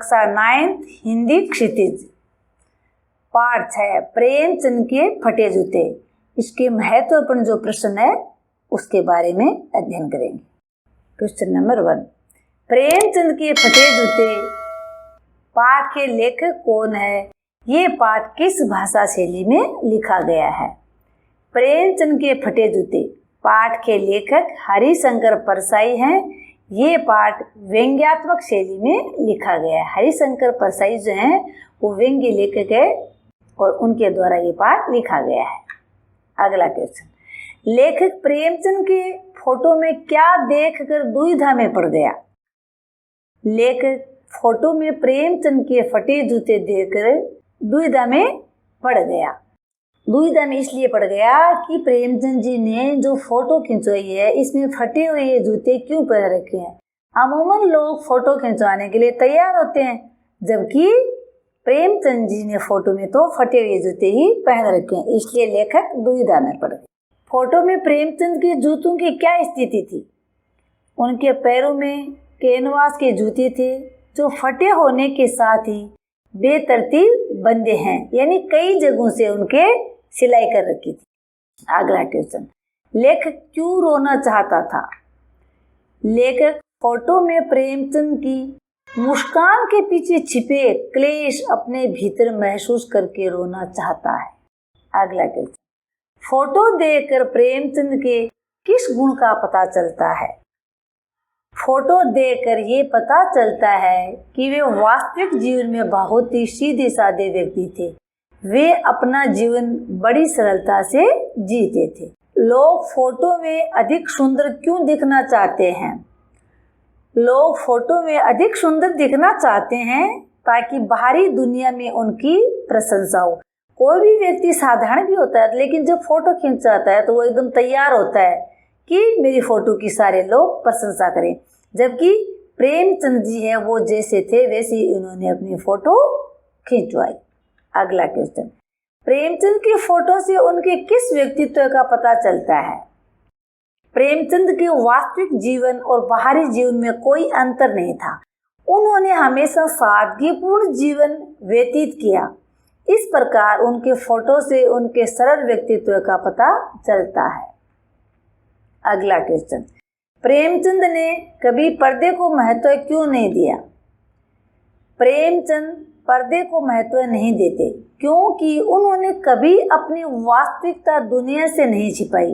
कक्षा 9 हिंदी क्षितिज। पाठ 6 प्रेमचंद के फटे जूते। इसके महत्वपूर्ण जो प्रश्न है उसके बारे में अध्ययन करेंगे। क्वेश्चन नंबर 1, प्रेमचंद के फटे जूते पाठ के लेखक कौन है? ये पाठ किस भाषा शैली में लिखा गया है? प्रेमचंद के फटे जूते पाठ के लेखक हरिशंकर परसाई हैं। ये पाठ व्यंग्यात्मक शैली में लिखा गया है। हरिशंकर परसाई जो हैं वो व्यंग्य लेखक है और उनके द्वारा ये पाठ लिखा गया है। अगला क्वेश्चन, लेखक प्रेमचंद के फोटो में क्या देखकर दुविधा में पड़ गया? लेखक फोटो में प्रेमचंद के फटे जूते देखकर दुविधा में पड़ गया। दुविधा में इसलिए पड़ गया कि प्रेमचंद जी ने जो फोटो खिंचवाई है इसमें फटे हुए जूते क्यों पहन रखे हैं। अमूमन लोग फोटो खिंचवाने के लिए तैयार होते हैं, जबकि प्रेमचंद जी ने फोटो में तो फटे हुए जूते ही पहन रखे हैं, इसलिए लेखक दुविधा में पड़ गए। फोटो में प्रेमचंद के जूतों की क्या स्थिति थी? उनके पैरों में कैनवास के जूते थे जो फटे होने के साथ ही बेतरतीब बंधे हैं, यानी कई जगहों से उनके सिलाई कर रखी थी। अगला क्वेश्चन, लेखक क्यों रोना चाहता था? लेखक फोटो में प्रेमचंद की मुस्कान के पीछे छिपे क्लेश अपने भीतर महसूस करके रोना चाहता है। अगला क्वेश्चन, फोटो देखकर प्रेमचंद के किस गुण का पता चलता है? फोटो देखकर ये पता चलता है कि वे वास्तविक जीवन में बहुत ही सीधे साधे व्यक्ति थे। वे अपना जीवन बड़ी सरलता से जीते थे। लोग फोटो में अधिक सुंदर क्यों दिखना चाहते हैं? लोग फोटो में अधिक सुंदर दिखना चाहते हैं ताकि बाहरी दुनिया में उनकी प्रशंसा हो। कोई भी व्यक्ति साधारण भी होता है, लेकिन जब फोटो खींचाता है तो वो एकदम तैयार होता है कि मेरी फोटो की सारे लोग प्रशंसा करें। जबकि प्रेमचंद जी है वो जैसे थे वैसे ही उन्होंने अपनी फोटो खिंचवाई। अगला क्वेश्चन, प्रेमचंद की फोटो से उनके किस व्यक्तित्व का पता चलता है? प्रेमचंद के वास्तविक जीवन और बाहरी जीवन में कोई अंतर नहीं था। उन्होंने हमेशा सादगीपूर्ण जीवन व्यतीत किया। इस प्रकार उनके फोटो से उनके सरल व्यक्तित्व का पता चलता है। अगला क्वेश्चन, प्रेमचंद ने कभी पर्दे को महत्व क्यों नहीं दिया? प्रेमचंद पर्दे को महत्व नहीं देते क्योंकि उन्होंने कभी अपनी वास्तविकता दुनिया से नहीं छिपाई।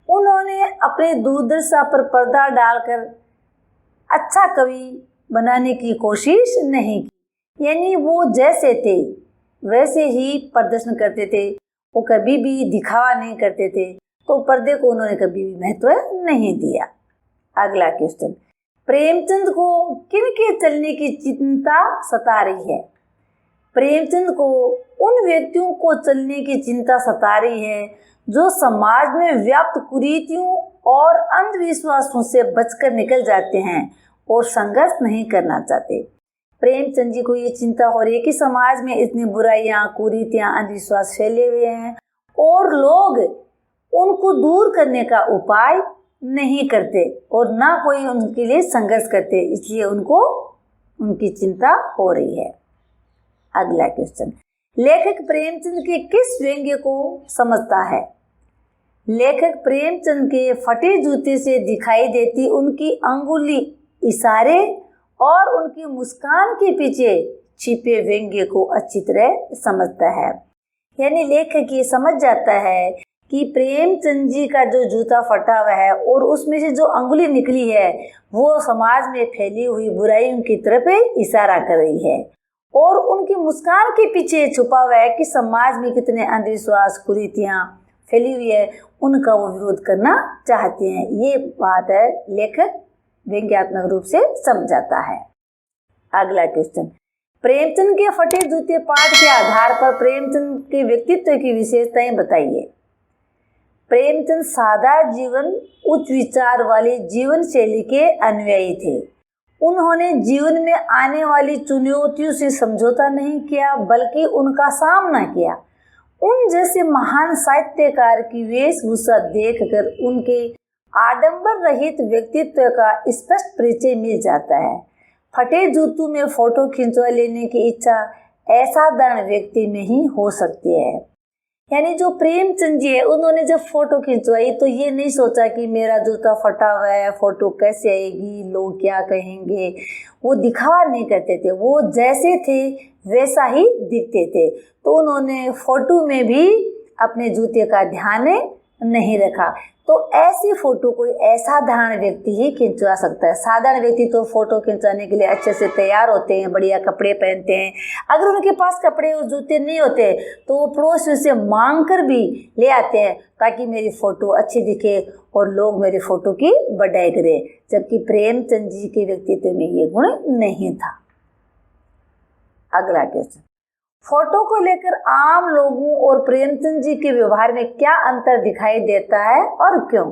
उन्होंने अपनी दुर्दशा पर पर्दा डालकर अच्छा कवि बनाने की कोशिश नहीं की, यानी वो जैसे थे वैसे ही प्रदर्शन करते थे। वो कभी भी दिखावा नहीं करते थे, तो पर्दे को उन्होंने कभी भी महत्व नहीं दिया। अगला क्वेश्चन, प्रेमचंद को किनके चलने की चिंता सता रही है? प्रेमचंद को उन व्यक्तियों को चलने की चिंता सता रही है जो समाज में व्याप्त कुरीतियों और अंधविश्वासों से बचकर निकल जाते हैं और संघर्ष नहीं करना चाहते। प्रेमचंद जी को ये चिंता हो रही है कि समाज में इतनी बुराइयां, कुरीतियां, अंधविश्वास फैले हुए हैं और लोग उनको दूर करने का उपाय नहीं करते और ना कोई उनके लिए संघर्ष करते, इसलिए उनको उनकी चिंता हो रही है। अगला क्वेश्चन, लेखक प्रेमचंद के किस व्यंग्य को समझता है? लेखक प्रेमचंद के फटे जूते से दिखाई देती उनकी अंगुली इशारे और उनकी मुस्कान के पीछे छिपे व्यंग्य को अच्छी तरह समझता है। यानी लेखक ये समझ जाता है कि प्रेमचंद जी का जो जूता फटा हुआ है और उसमें से जो अंगुली निकली है वो समाज में फैली हुई बुराइयों की तरफ इशारा कर रही है और उनकी मुस्कान के पीछे छुपा हुआ है कि समाज में कितने अंधविश्वास, कुरीतियां फैली हुई है, उनका वो विरोध करना चाहते हैं। ये बात है लेखक व्यंग्यात्मक रूप से समझाता है। अगला क्वेश्चन, प्रेमचंद के फटे जूते पाठ के आधार पर प्रेमचंद के व्यक्तित्व की विशेषताएं बताइए। प्रेमचंद सादा जीवन, उच्च विचार वाली जीवन शैली के अनुयायी थे। उन्होंने जीवन में आने वाली चुनौतियों से समझौता नहीं किया बल्कि उनका सामना किया। उन जैसे महान साहित्यकार की वेशभूषा देखकर उनके आडंबर रहित व्यक्तित्व का स्पष्ट परिचय मिल जाता है। फटे जूतों में फोटो खिंचवा लेने की इच्छा असाधारण व्यक्ति में ही हो सकती है। यानी जो प्रेमचंद जी है, उन्होंने जब फोटो खिंचवाई तो ये नहीं सोचा कि मेरा जूता फटा हुआ है, फोटो कैसे आएगी, लोग क्या कहेंगे। वो दिखावा नहीं करते थे, वो जैसे थे वैसा ही दिखते थे। तो उन्होंने फोटो में भी अपने जूते का ध्यान नहीं रखा। तो ऐसी फोटो कोई असाधारण व्यक्ति ही खिंचवा सकता है। साधारण व्यक्ति तो फोटो खिंचवाने के लिए अच्छे से तैयार होते हैं, बढ़िया कपड़े पहनते हैं। अगर उनके पास कपड़े और जूते नहीं होते तो वो पड़ोसियों से मांग कर भी ले आते हैं ताकि मेरी फोटो अच्छी दिखे और लोग मेरी फोटो की बढ़ाई करें। जबकि प्रेमचंद जी के व्यक्तित्व में ये गुण नहीं था। अगला क्वेश्चन, फोटो को लेकर आम लोगों और प्रेमचंद जी के व्यवहार में क्या अंतर दिखाई देता है और क्यों?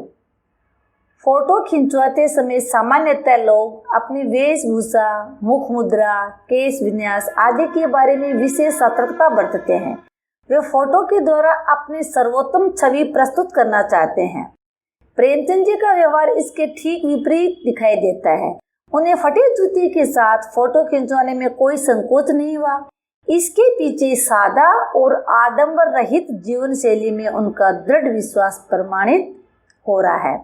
फोटो खिंचवाते समय सामान्यतः लोग अपनी वेशभूषा, मुख मुद्रा, केश विन्यास आदि के बारे में विशेष सतर्कता बरतते हैं। वे फोटो के द्वारा अपनी सर्वोत्तम छवि प्रस्तुत करना चाहते हैं। प्रेमचंद जी का व्यवहार इसके ठीक विपरीत दिखाई देता है। उन्हें फटे जूते के साथ फोटो खिंचवाने में कोई संकोच नहीं हुआ। इसके पीछे सादा और आडंबर रहित जीवन शैली में उनका दृढ़ विश्वास प्रमाणित हो रहा है।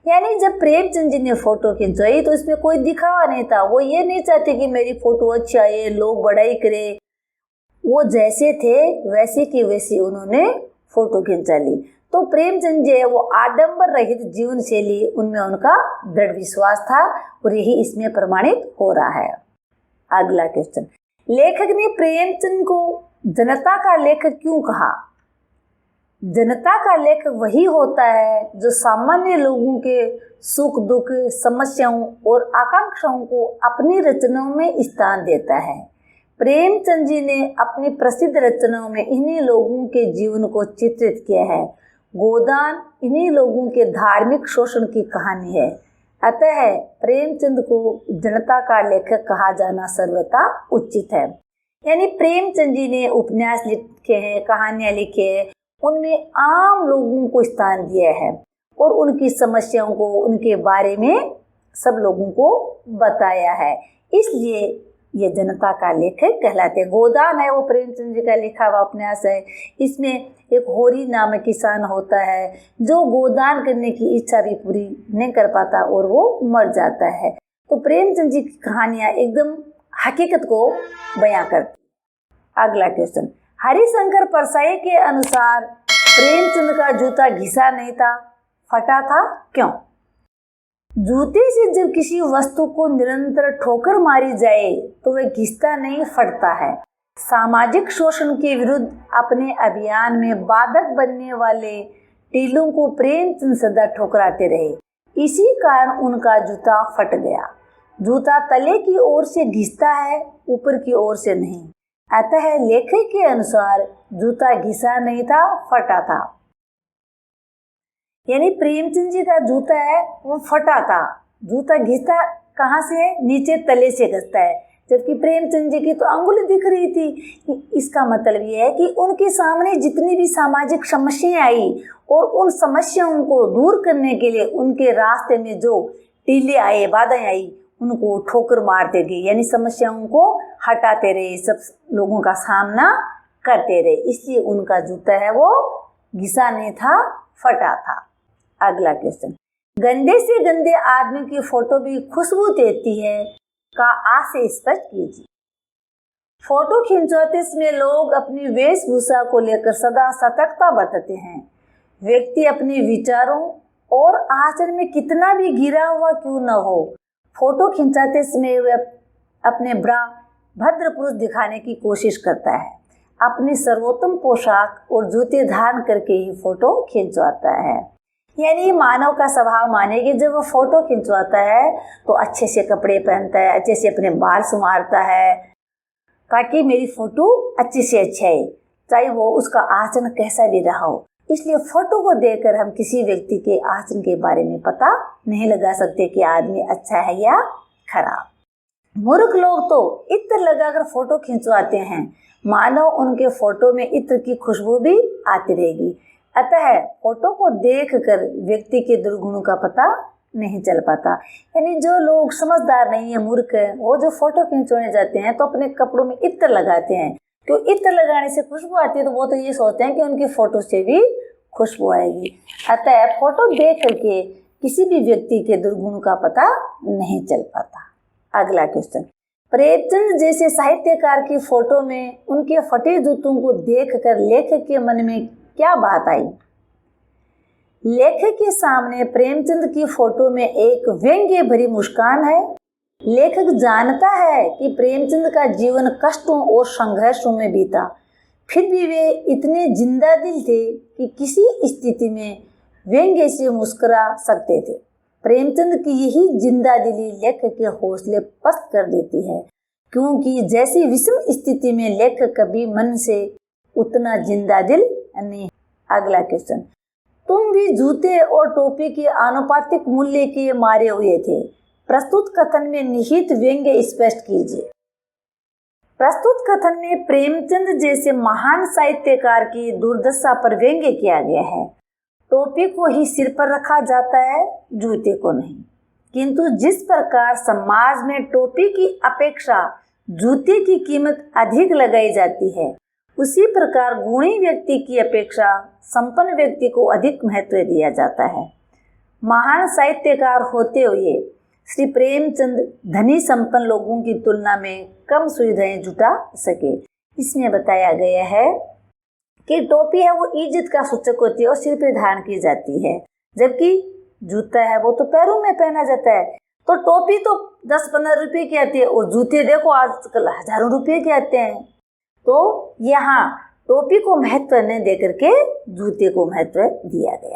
यानी जब प्रेमचंद जी ने फोटो खिंचवाई तो इसमें कोई दिखावा नहीं था। वो ये नहीं चाहते कि मेरी फोटो अच्छी आए, लोग बढ़ाई करे। वो जैसे थे वैसे की वैसी उन्होंने फोटो खिंचा ली। तो प्रेमचंद जी वो आडंबर रहित जीवन शैली, उनमें उनका दृढ़ विश्वास था और यही इसमें प्रमाणित हो रहा है। अगला क्वेश्चन, लेखक ने प्रेमचंद को जनता का लेखक क्यों कहा? जनता का लेखक वही होता है जो सामान्य लोगों के सुख दुख, समस्याओं और आकांक्षाओं को अपनी रचनाओं में स्थान देता है। प्रेमचंद जी ने अपनी प्रसिद्ध रचनाओं में इन्हीं लोगों के जीवन को चित्रित किया है। गोदान इन्हीं लोगों के धार्मिक शोषण की कहानी है। अतः प्रेमचंद को जनता का लेखक कहा जाना सर्वथा उचित है। यानी प्रेमचंद जी ने उपन्यास लिखे हैं, कहानियां लिखे हैं, उनमें आम लोगों को स्थान दिया है और उनकी समस्याओं को, उनके बारे में सब लोगों को बताया है। इसलिए ये जनता का लेखक कहलाते हैं। गोदान है वो प्रेमचंद जी का लिखा हुआ उपन्यास है। इसमें एक होरी नामक किसान होता है जो गोदान करने की इच्छा भी पूरी नहीं कर पाता और वो मर जाता है। तो प्रेमचंद जी की कहानियां एकदम हकीकत को बयां करती। अगला क्वेश्चन, हरिशंकर परसाई के अनुसार प्रेमचंद का जूता घिसा नहीं था, फटा था, क्यों? जूते से जब किसी वस्तु को निरंतर ठोकर मारी जाए तो वह घिसता नहीं, फटता है। सामाजिक शोषण के विरुद्ध अपने अभियान में बाधक बनने वाले टीलों को प्रेमचंद सदा ठुकराते रहे। इसी कारण उनका जूता फट गया। जूता तले की ओर से घिसता है, ऊपर की ओर से नहीं। अतः लेखक के अनुसार जूता घिसा नहीं था, फटा था। यानी प्रेमचंद जी का जूता है वो फटा था। जूता घिसता कहाँ से है? नीचे तले से घिसता है। जबकि प्रेमचंद जी की तो अंगुली दिख रही थी। इसका मतलब ये है कि उनके सामने जितनी भी सामाजिक समस्याएं आई और उन समस्याओं को दूर करने के लिए उनके रास्ते में जो टीले आए, बाधाएं आई, उनको ठोकर मारते गए। यानी समस्याओं को हटाते रहे, सब लोगों का सामना करते रहे। इसलिए उनका जूता है वो घिसा नहीं था, फटा था। अगला क्वेश्चन, गंदे से गंदे आदमी की फोटो भी खुशबू देती है का आशय स्पष्ट कीजिए। फोटो खिंचवाते समय लोग अपनी वेशभूषा को लेकर सदा सतर्कता बरतते हैं। व्यक्ति अपने विचारों और आचरण में कितना भी गिरा हुआ क्यों न हो, फोटो खिंचाते समय वह अपने बड़ा भद्र पुरुष दिखाने की कोशिश करता है। अपनी सर्वोत्तम पोशाक और जूते धारण करके ही फोटो खिंचवाता है। यानी मानव का स्वभाव माने कि जब वो फोटो खिंचवाता है तो अच्छे से कपड़े पहनता है, अच्छे से अपने बाल संवारता है ताकि मेरी फोटो अच्छी से अच्छी आए, चाहे वो उसका आचरण कैसा भी रहा हो। इसलिए फोटो को देखकर हम किसी व्यक्ति के आचरण के बारे में पता नहीं लगा सकते कि आदमी अच्छा है या खराब। मूर्ख लोग तो इत्र लगाकर फोटो खिंचवाते हैं, मानो उनके फोटो में इत्र की खुशबू भी आती रहेगी। अतः फोटो को देखकर व्यक्ति के दुर्गुणों का पता नहीं चल पाता। यानी जो लोग समझदार नहीं है, मूर्ख है, वो जो फोटो खिंचवाने जाते हैं तो अपने कपड़ों में इत्र लगाते हैं, क्यों इत्र लगाने से खुशबू आती है, तो वो तो ये सोचते हैं कि उनकी फोटो से भी खुशबू आएगी। अतः फोटो देख करके किसी भी व्यक्ति के दुर्गुण का पता नहीं चल पाता। अगला क्वेश्चन, प्रेमचंद जैसे साहित्यकार की फोटो में उनके फटे जूतों को देखकर लेखक के मन में क्या बात आई? लेखक के सामने प्रेमचंद की फोटो में एक व्यंग्य भरी मुस्कान है। लेखक जानता है कि प्रेमचंद का जीवन कष्टों और संघर्षों में बीता, फिर भी वे इतने जिंदा दिल थे कि किसी स्थिति में व्यंग्य से मुस्कुरा सकते थे। प्रेमचंद की यही जिंदा दिली लेखक के हौसले पस्त कर देती है, क्योंकि जैसी विषम स्थिति में लेखक कभी मन से उतना जिंदा दिल नहीं। अगला क्वेश्चन, तुम भी जूते और टोपी के आनुपातिक मूल्य के मारे हुए थे। प्रस्तुत कथन में निहित व्यंग्य स्पष्ट कीजिए। प्रस्तुत कथन में प्रेमचंद जैसे महान साहित्यकार की दुर्दशा पर व्यंग्य किया गया है। टोपी को ही सिर पर रखा जाता है, जूते को नहीं। किंतु जिस प्रकार समाज में टोपी की अपेक्षा जूते की कीमत अधिक लगाई जाती है, उसी प्रकार गुणी व्यक्ति की अपेक्षा संपन्न व्यक्ति को अधिक महत्व दिया जाता है। महान साहित्यकार होते हुए श्री प्रेमचंद धनी संपन्न लोगों की तुलना में कम सुविधाएं जुटा सके। इसमें बताया गया है कि टोपी है वो इज्जत का सूचक होती है और सिर पर धारण की जाती है, जबकि जूता है वो तो पैरों में पहना जाता है। तो टोपी तो 10-15 रुपए की आती है और जूते देखो आजकल हजारों रुपए के आते हैं। तो यहाँ टोपी को महत्व न देकर के जूते को महत्व दिया गया।